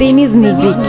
Deniz Müzik.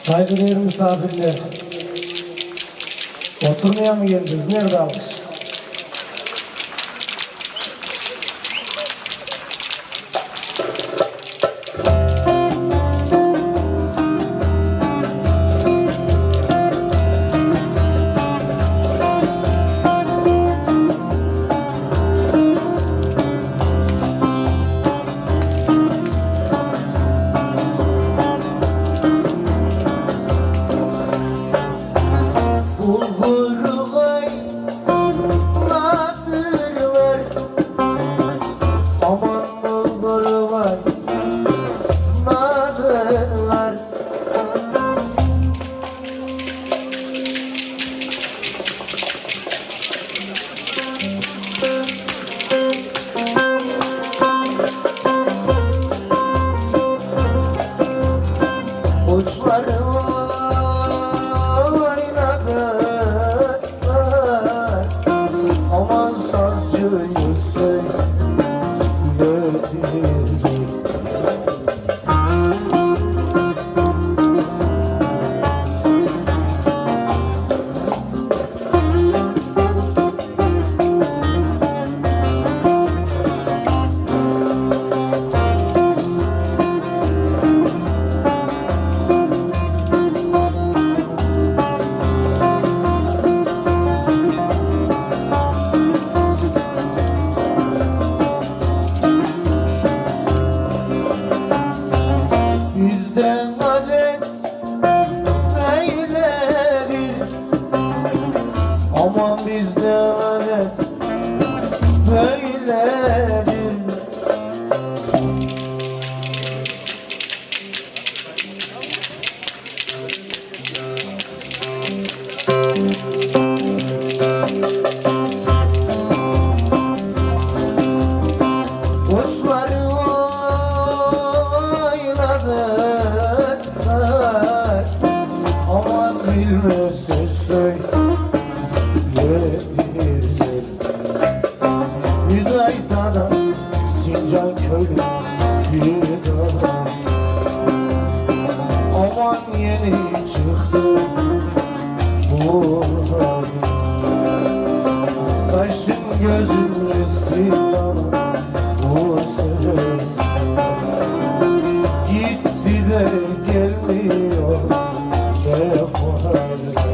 Saygıdeğer misafirler, oturmaya mı geldiniz? Nerede alkış? Uçları oynadılar, aman sazcıyı söyletirdi. Bizden adet böyledir, aman bizden adet böyledir. Uçları oynadılar, aman bilmezse söyletirler. Hüdayda'dan Sincan köylü Hüdayda, aman yeni çıktı bu hal. Kaşın gözün resim bu sefer gitti de gelmiyor defalarca.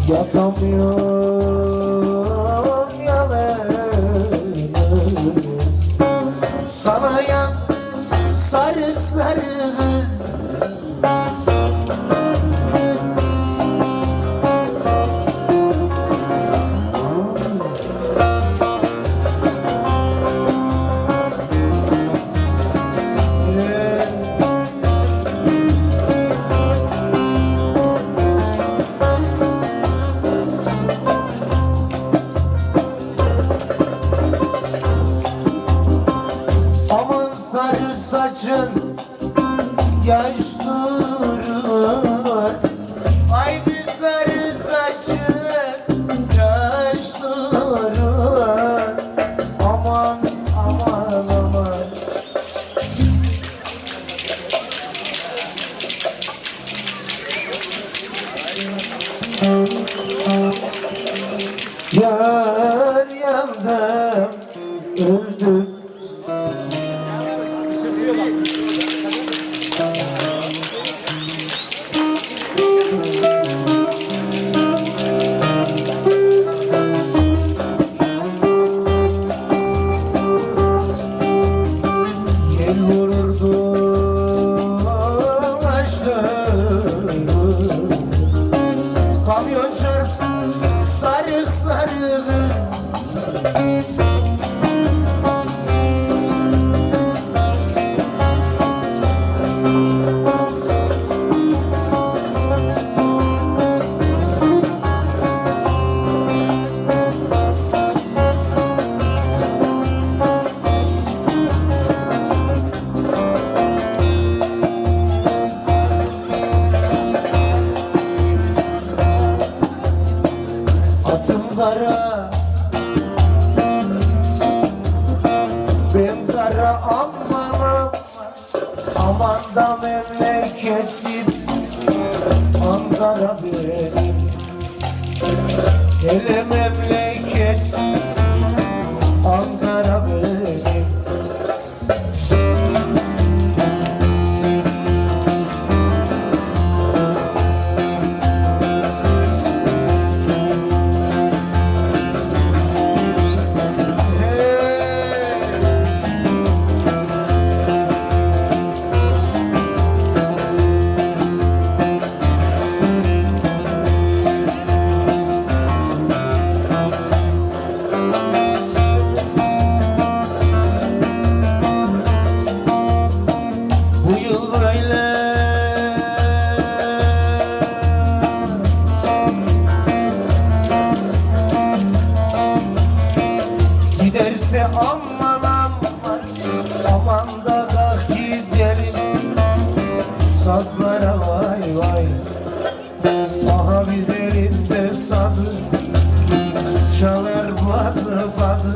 Yatamıyorum yalnız, sana yan sarı sarı kız. Aman sarı saçın yaş durur, haydi sarı saçın yaş durur. Aman aman aman, yar yandım öldüm. Yel vururdu açtım, kamyon çarpsın sarı sarı kız. Atım kara, ben kara aman aman, aman da memleketim Ankara benim. Hele memleket Ankara benim. Bu yıl böyle giderse aman aman, aman da kalk gidelim sazlara vay vay. Aha bir elinde sazı çalar bazı bazı,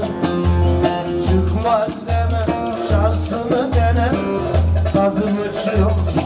çıkmaz deme şansını dene, gazım uçuyormuş.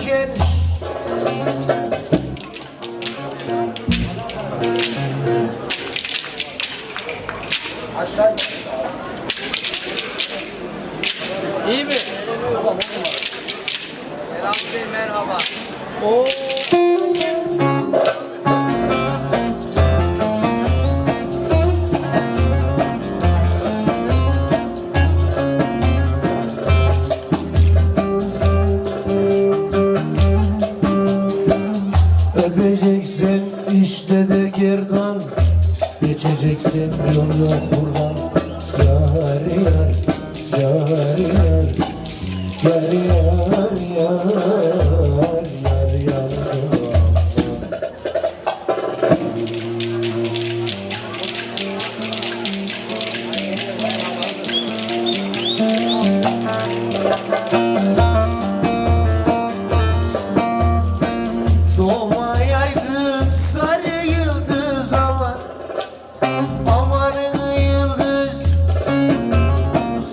derken Aşağı. İyi mi? Selam Bey, merhaba. Oo. öpeceksen işte de gerdan, geçeceksen yol yok buradan. Yar yar, yar yar, yar yar, yar yar, yar. Doğmayaydın sarı yıldız aman, amanın yıldız,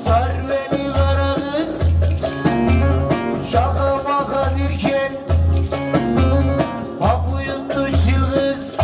sar beni kara kız, şaka maka derken hapı yuttu çılgız.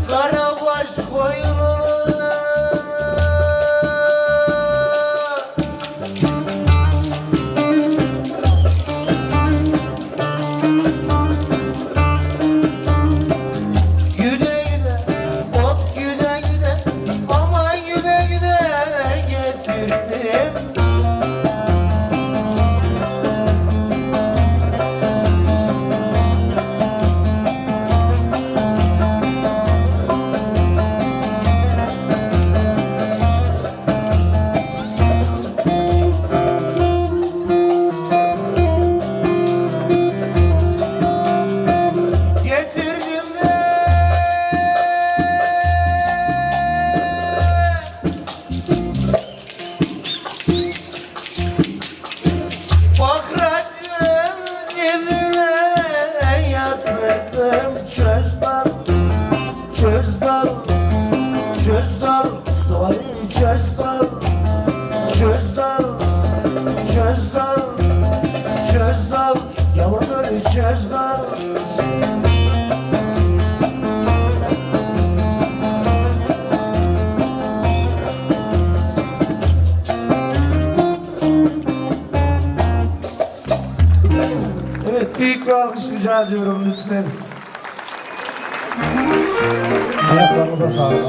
Karabaş koyununa güde güde, ot güde güde, aman güde güde getirdim. Getirdim de bakracın dibine yatırdım. Çöz dal, çöz dal, çöz dal, Mustafa çöz dal, çöz dal, çöz dal, çöz dal, yavrum ölü çöz dal. Evet, büyük bir alkış rica ediyorum lütfen. Ayaklarınıza sağlık.